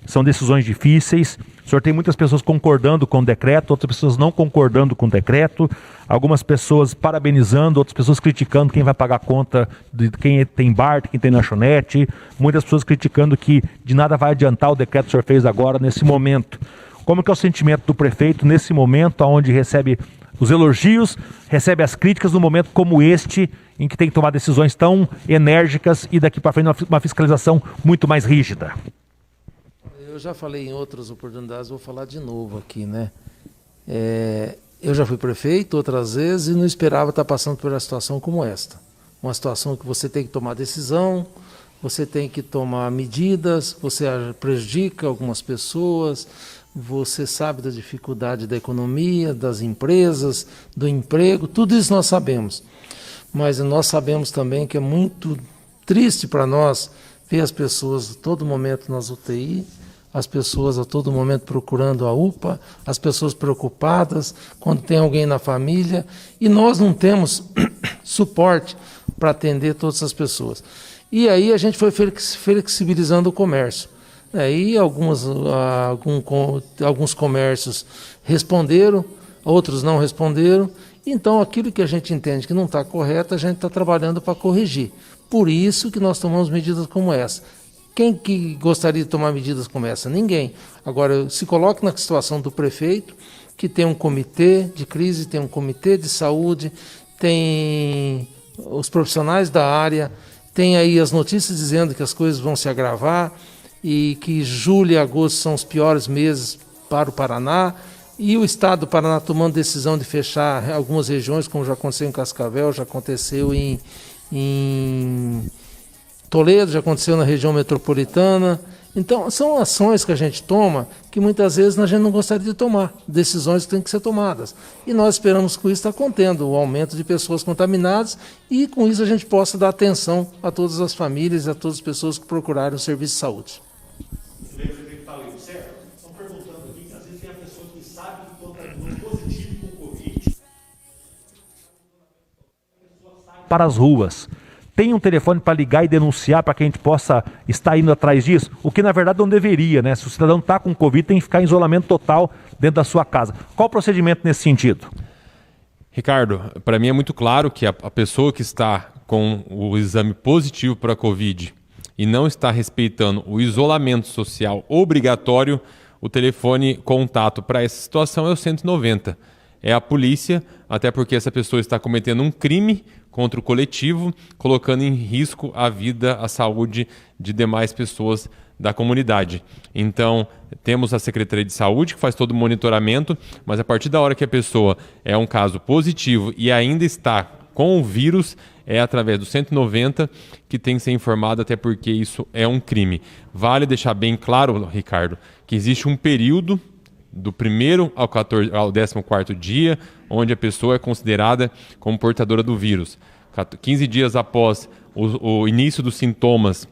são decisões difíceis, o senhor tem muitas pessoas concordando com o decreto, outras pessoas não concordando com o decreto, algumas pessoas parabenizando, outras pessoas criticando quem vai pagar a conta de quem tem bar, de quem tem lanchonete, muitas pessoas criticando que de nada vai adiantar o decreto que o senhor fez agora, nesse momento. Como que é o sentimento do prefeito nesse momento, onde recebe os elogios, recebe as críticas num momento como este, em que tem que tomar decisões tão enérgicas e daqui para frente uma fiscalização muito mais rígida? Eu já falei em outras oportunidades, vou falar de novo aqui, né? Eu já fui prefeito outras vezes e não esperava estar passando por uma situação como esta. Uma situação que você tem que tomar decisão, você tem que tomar medidas, você prejudica algumas pessoas, você sabe da dificuldade da economia, das empresas, do emprego, tudo isso nós sabemos. Mas nós sabemos também que é muito triste para nós ver as pessoas a todo momento nas UTI, as pessoas a todo momento procurando a UPA, as pessoas preocupadas quando tem alguém na família, e nós não temos suporte para atender todas essas pessoas. E aí a gente foi flexibilizando o comércio. Aí alguns comércios responderam, outros não responderam. Então aquilo que a gente entende que não está correto, a gente está trabalhando para corrigir. Por isso que nós tomamos medidas como essa. Quem que gostaria de tomar medidas como essa? Ninguém. Agora, se coloque na situação do prefeito, que tem um comitê de crise, tem um comitê de saúde, tem os profissionais da área, tem aí as notícias dizendo que as coisas vão se agravar e que julho e agosto são os piores meses para o Paraná, e o estado do Paraná tomando decisão de fechar algumas regiões, como já aconteceu em Cascavel, já aconteceu em Toledo, já aconteceu na região metropolitana. Então, são ações que a gente toma que muitas vezes a gente não gostaria de tomar, decisões que têm que ser tomadas. E nós esperamos que com isso está contendo o aumento de pessoas contaminadas e com isso a gente possa dar atenção a todas as famílias e a todas as pessoas que procurarem o serviço de saúde. Estão perguntando aqui, às vezes tem a pessoa que sabe que contaminou positivo com o Covid. Para as ruas. Tem um telefone para ligar e denunciar para que a gente possa estar indo atrás disso? O que na verdade não deveria, né? Se o cidadão está com Covid, tem que ficar em isolamento total dentro da sua casa. Qual o procedimento nesse sentido? Ricardo, para mim é muito claro que a pessoa que está com o exame positivo para a Covid e não está respeitando o isolamento social obrigatório, o telefone contato para essa situação é o 190. É a polícia, até porque essa pessoa está cometendo um crime contra o coletivo, colocando em risco a vida, a saúde de demais pessoas da comunidade. Então, temos a Secretaria de Saúde, que faz todo o monitoramento, mas a partir da hora que a pessoa é um caso positivo e ainda está com o vírus, é através do 190 que tem que ser informado, até porque isso é um crime. Vale deixar bem claro, Ricardo, que existe um período do 1º ao 14º dia, onde a pessoa é considerada como portadora do vírus. 15 dias após o início dos sintomas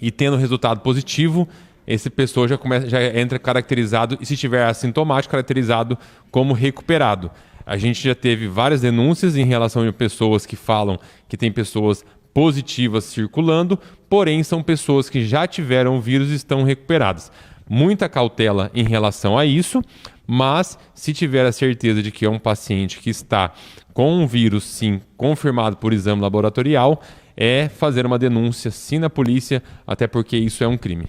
e tendo resultado positivo, essa pessoa já entra caracterizado, e se estiver assintomático, caracterizado como recuperado. A gente já teve várias denúncias em relação a pessoas que falam que tem pessoas positivas circulando, porém são pessoas que já tiveram o vírus e estão recuperadas. Muita cautela em relação a isso, mas se tiver a certeza de que é um paciente que está com um vírus, sim, confirmado por exame laboratorial, é fazer uma denúncia, sim, na polícia, até porque isso é um crime.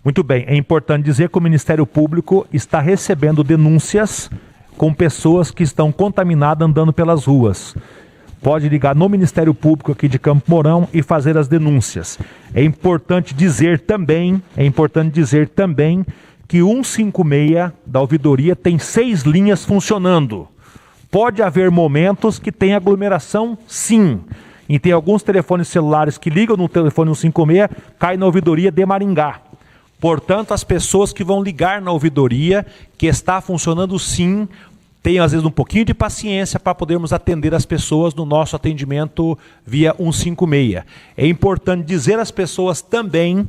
Muito bem, é importante dizer que o Ministério Público está recebendo denúncias com pessoas que estão contaminadas andando pelas ruas. Pode ligar no Ministério Público aqui de Campo Mourão e fazer as denúncias. É importante dizer também que 156 da ouvidoria tem 6 linhas funcionando. Pode haver momentos que tem aglomeração, sim. E tem alguns telefones celulares que ligam no telefone 156, cai na ouvidoria de Maringá. Portanto, as pessoas que vão ligar na ouvidoria, que está funcionando sim, tenham às vezes um pouquinho de paciência para podermos atender as pessoas no nosso atendimento via 156. É importante dizer às pessoas também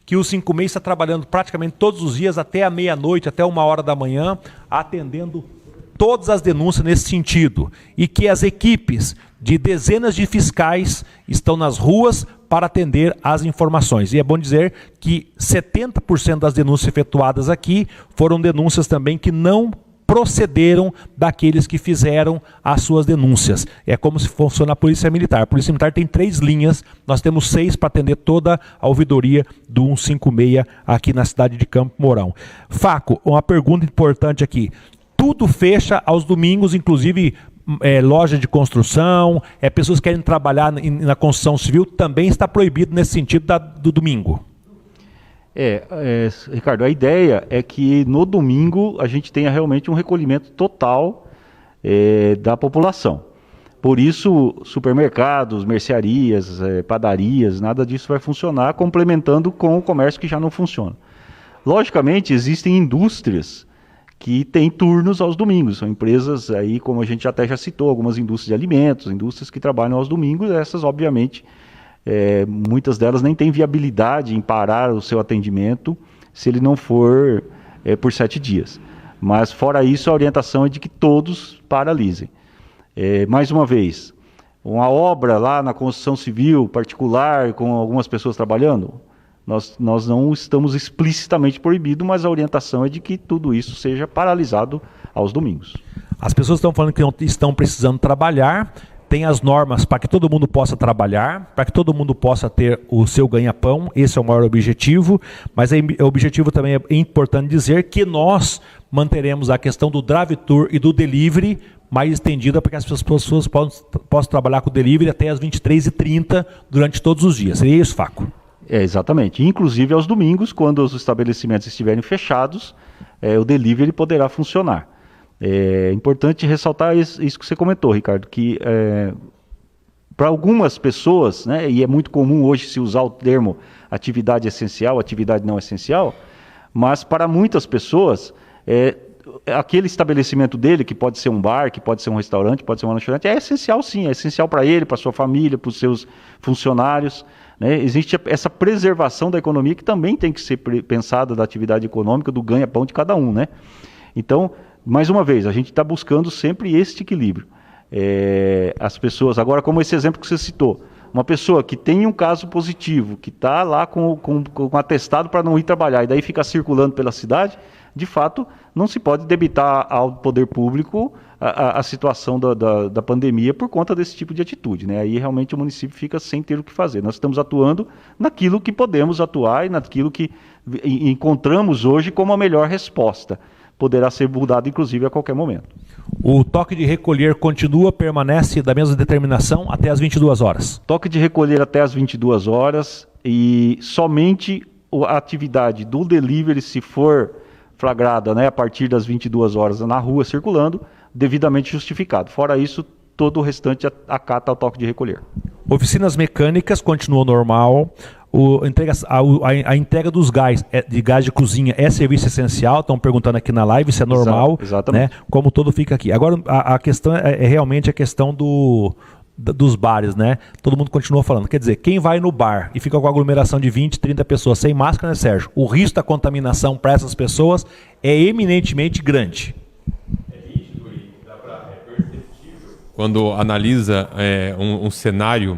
que o 156 está trabalhando praticamente todos os dias até a meia-noite, até 1h da manhã, atendendo todas as denúncias nesse sentido. E que as equipes de dezenas de fiscais estão nas ruas para atender as informações. E é bom dizer que 70% das denúncias efetuadas aqui foram denúncias também que não procederam daqueles que fizeram as suas denúncias. É como se funciona a Polícia Militar. A Polícia Militar tem 3 linhas, nós temos 6 para atender toda a ouvidoria do 156 aqui na cidade de Campo Mourão. Faco, uma pergunta importante aqui. Tudo fecha aos domingos, inclusive loja de construção, pessoas que querem trabalhar na construção civil, também está proibido nesse sentido do domingo. Ricardo, a ideia é que no domingo a gente tenha realmente um recolhimento total da população. Por isso, supermercados, mercearias, padarias, nada disso vai funcionar, complementando com o comércio que já não funciona. Logicamente, existem indústrias que têm turnos aos domingos. São empresas aí, como a gente até já citou, algumas indústrias de alimentos, indústrias que trabalham aos domingos, essas obviamente... muitas delas nem têm viabilidade em parar o seu atendimento se ele não for por 7 dias. Mas fora isso, a orientação é de que todos paralisem. Mais uma vez, uma obra lá na construção civil particular, com algumas pessoas trabalhando, nós não estamos explicitamente proibidos, mas a orientação é de que tudo isso seja paralisado aos domingos. As pessoas estão falando que não estão precisando trabalhar. Tem as normas para que todo mundo possa trabalhar, para que todo mundo possa ter o seu ganha-pão, esse é o maior objetivo, mas o objetivo também é importante dizer que nós manteremos a questão do drive-thru e do delivery mais estendida para que as pessoas possam trabalhar com o delivery até as 23h30 durante todos os dias. Seria isso, Faco? Exatamente. Inclusive aos domingos, quando os estabelecimentos estiverem fechados, o delivery poderá funcionar. É importante ressaltar isso que você comentou, Ricardo, que para algumas pessoas, né, e é muito comum hoje se usar o termo atividade essencial, atividade não essencial, mas para muitas pessoas, aquele estabelecimento dele, que pode ser um bar, que pode ser um restaurante, pode ser uma lanchonete, é essencial sim, é essencial para ele, para sua família, para os seus funcionários. Né? Existe essa preservação da economia que também tem que ser pensada da atividade econômica, do ganha-pão de cada um, né? Então, mais uma vez, a gente está buscando sempre este equilíbrio. As pessoas, agora como esse exemplo que você citou, uma pessoa que tem um caso positivo, que está lá com atestado para não ir trabalhar, e daí fica circulando pela cidade, de fato, não se pode debitar ao poder público a situação da pandemia por conta desse tipo de atitude, né? Aí realmente o município fica sem ter o que fazer. Nós estamos atuando naquilo que podemos atuar e naquilo que encontramos hoje como a melhor resposta. Poderá ser mudado, inclusive, a qualquer momento. O toque de recolher permanece da mesma determinação até as 22 horas? Toque de recolher até as 22 horas e somente a atividade do delivery, se for flagrada, né, a partir das 22 horas na rua circulando, devidamente justificado. Fora isso, todo o restante acata o toque de recolher. Oficinas mecânicas continuam normal. A entrega dos de gás de cozinha é serviço essencial, estão perguntando aqui na live, isso é normal, exatamente. Né? Como todo fica aqui. Agora, a questão é realmente a questão dos bares, né? Todo mundo continua falando. Quer dizer, quem vai no bar e fica com aglomeração de 20, 30 pessoas sem máscara, né, Sérgio? O risco da contaminação para essas pessoas é eminentemente grande. É nítido e é perceptível. Quando analisa um cenário...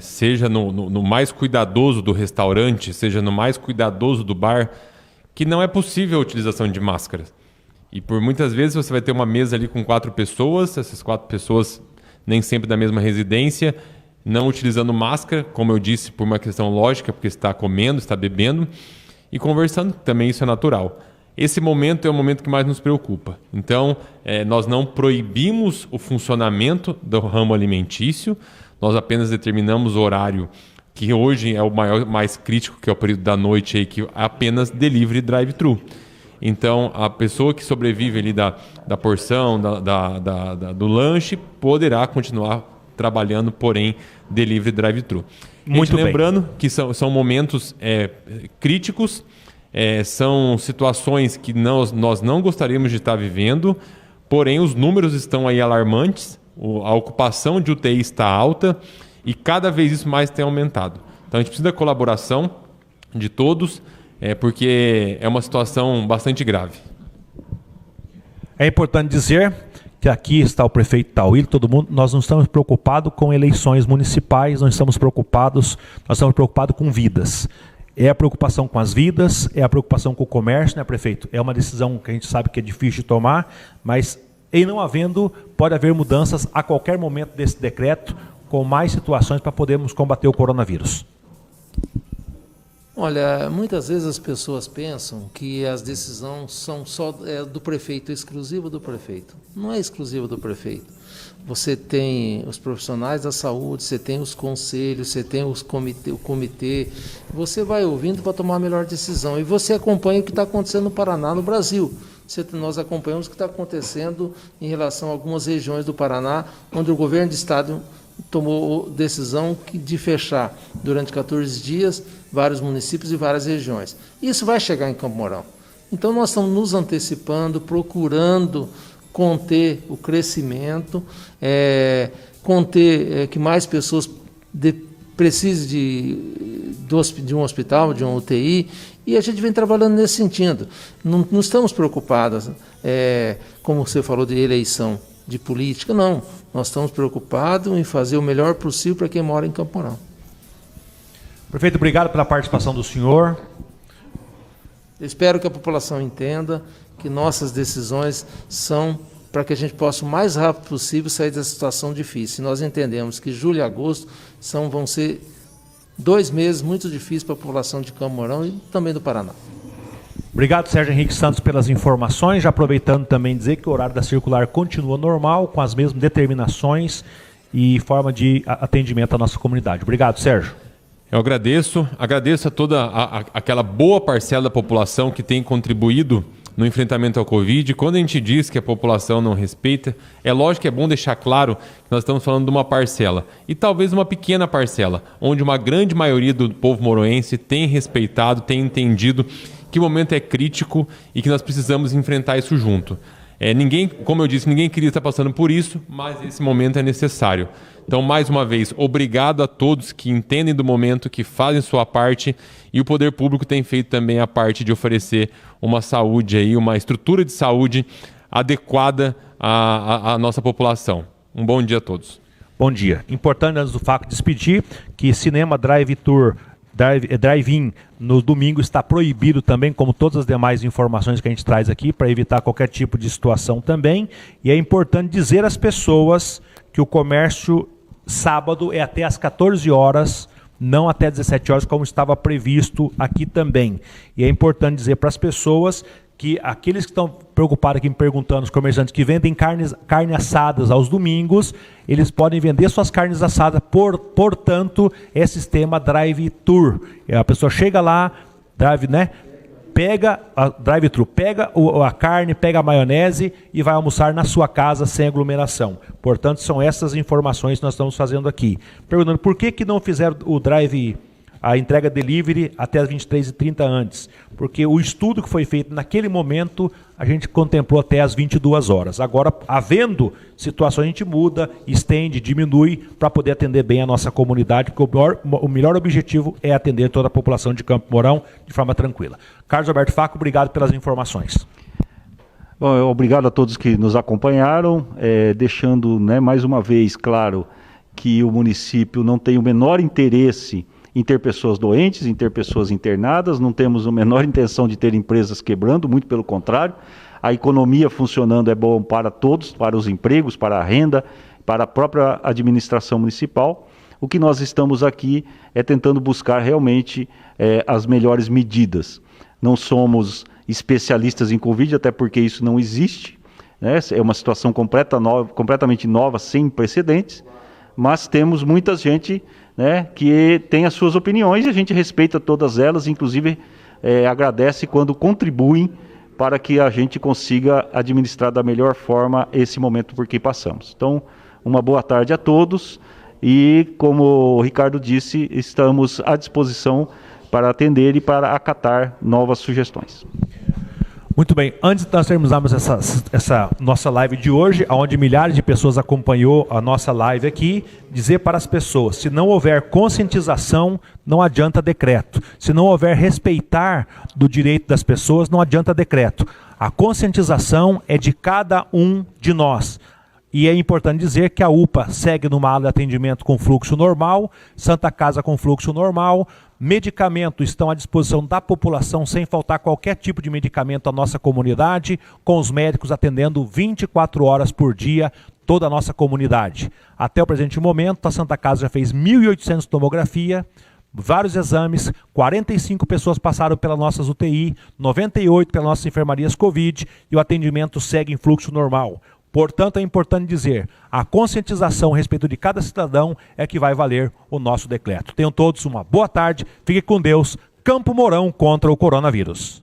seja no mais cuidadoso do restaurante, seja no mais cuidadoso do bar, que não é possível a utilização de máscaras. E por muitas vezes você vai ter uma mesa ali com 4 pessoas, essas 4 pessoas nem sempre da mesma residência, não utilizando máscara, como eu disse, por uma questão lógica, porque está comendo, está bebendo, e conversando, também isso é natural. Esse momento é o momento que mais nos preocupa. Então, nós não proibimos o funcionamento do ramo alimentício, nós apenas determinamos o horário que hoje é o mais crítico, que é o período da noite, aí, que é apenas delivery e drive-thru. Então, a pessoa que sobrevive ali da porção, do lanche, poderá continuar trabalhando, porém, delivery e drive-thru. Muito bem. Lembrando que são momentos críticos, são situações que nós não gostaríamos de estar vivendo, porém, os números estão aí alarmantes, a ocupação de UTI está alta e cada vez isso mais tem aumentado. Então, a gente precisa da colaboração de todos, porque é uma situação bastante grave. É importante dizer que aqui está o prefeito Tauílio, todo mundo, nós não estamos preocupados com eleições municipais, nós estamos preocupados com vidas. É a preocupação com as vidas, é a preocupação com o comércio, né, prefeito? É uma decisão que a gente sabe que é difícil de tomar, mas em não havendo, pode haver mudanças a qualquer momento desse decreto, com mais situações para podermos combater o coronavírus. Olha, muitas vezes as pessoas pensam que as decisões são só do prefeito, exclusivo do prefeito. Não é exclusivo do prefeito. Você tem os profissionais da saúde, você tem os conselhos, você tem o comitê. Você vai ouvindo para tomar a melhor decisão. E você acompanha o que está acontecendo no Paraná, no Brasil. Nós acompanhamos o que está acontecendo em relação a algumas regiões do Paraná, onde o governo do estado tomou decisão de fechar durante 14 dias vários municípios e várias regiões. Isso vai chegar em Campo Mourão. Então nós estamos nos antecipando, procurando conter o crescimento, conter que mais pessoas precisem de um hospital, de uma UTI, e a gente vem trabalhando nesse sentido. Não estamos preocupados, como você falou de eleição, de política, não. Nós estamos preocupados em fazer o melhor possível para quem mora em Campo Mourão. Prefeito, obrigado pela participação do senhor. Eu espero que a população entenda que nossas decisões são para que a gente possa o mais rápido possível sair dessa situação difícil. Nós entendemos que julho e agosto vão ser 2 meses muito difíceis para a população de Campo Mourão e também do Paraná. Obrigado, Sérgio Henrique Santos, pelas informações. Já aproveitando também dizer que o horário da circular continua normal, com as mesmas determinações e forma de atendimento à nossa comunidade. Obrigado, Sérgio. Eu agradeço a toda aquela boa parcela da população que tem contribuído no enfrentamento ao Covid. Quando a gente diz que a população não respeita, é lógico que é bom deixar claro que nós estamos falando de uma parcela, e talvez uma pequena parcela, onde uma grande maioria do povo moroense tem respeitado, tem entendido que o momento é crítico e que nós precisamos enfrentar isso junto. Ninguém, como eu disse, ninguém queria estar passando por isso, mas esse momento é necessário. Então, mais uma vez, obrigado a todos que entendem do momento, que fazem sua parte, e o poder público tem feito também a parte de oferecer uma saúde aí, uma estrutura de saúde adequada à nossa população. Um bom dia a todos. Bom dia. Importante, antes do Faco despedir, que cinema drive-in no domingo está proibido também, como todas as demais informações que a gente traz aqui, para evitar qualquer tipo de situação também. E é importante dizer às pessoas que o comércio sábado é até às 14 horas, não até 17 horas, como estava previsto aqui também. E é importante dizer para as pessoas que aqueles que estão preocupados aqui me perguntando, os comerciantes que vendem carne assadas aos domingos, eles podem vender suas carnes assadas, portanto, é sistema drive-thru. A pessoa chega lá, pega a drive-thru, pega a carne, pega a maionese e vai almoçar na sua casa sem aglomeração. Portanto, são essas informações que nós estamos fazendo aqui. Perguntando por que não fizeram a entrega delivery até as 23h30 antes? Porque o estudo que foi feito naquele momento, a gente contemplou até as 22 horas. Agora, havendo situações, a gente muda, estende, diminui, para poder atender bem a nossa comunidade, porque o melhor objetivo é atender toda a população de Campo Mourão de forma tranquila. Carlos Alberto Faco, obrigado pelas informações. Bom, obrigado a todos que nos acompanharam, deixando mais uma vez claro que o município não tem o menor interesse em ter pessoas doentes, em ter pessoas internadas, não temos a menor intenção de ter empresas quebrando, muito pelo contrário. A economia funcionando é bom para todos, para os empregos, para a renda, para a própria administração municipal. O que nós estamos aqui é tentando buscar realmente as melhores medidas. Não somos especialistas em Covid, até porque isso não existe, né? É uma situação completamente nova, sem precedentes, mas temos muita gente, né, que tem as suas opiniões e a gente respeita todas elas, inclusive agradece quando contribuem para que a gente consiga administrar da melhor forma esse momento por que passamos. Então, uma boa tarde a todos e, como o Ricardo disse, estamos à disposição para atender e para acatar novas sugestões. Muito bem, antes de nós terminarmos essa nossa live de hoje, onde milhares de pessoas acompanhou a nossa live aqui, dizer para as pessoas, se não houver conscientização, não adianta decreto. Se não houver respeitar do direito das pessoas, não adianta decreto. A conscientização é de cada um de nós. E é importante dizer que a UPA segue numa ala de atendimento com fluxo normal, Santa Casa com fluxo normal, medicamentos estão à disposição da população sem faltar qualquer tipo de medicamento à nossa comunidade, com os médicos atendendo 24 horas por dia toda a nossa comunidade. Até o presente momento, a Santa Casa já fez 1.800 tomografia, vários exames, 45 pessoas passaram pelas nossas UTI, 98 pelas nossas enfermarias Covid e o atendimento segue em fluxo normal. Portanto, é importante dizer, a conscientização a respeito de cada cidadão é que vai valer o nosso decreto. Tenham todos uma boa tarde, fiquem com Deus. Campo Mourão contra o coronavírus.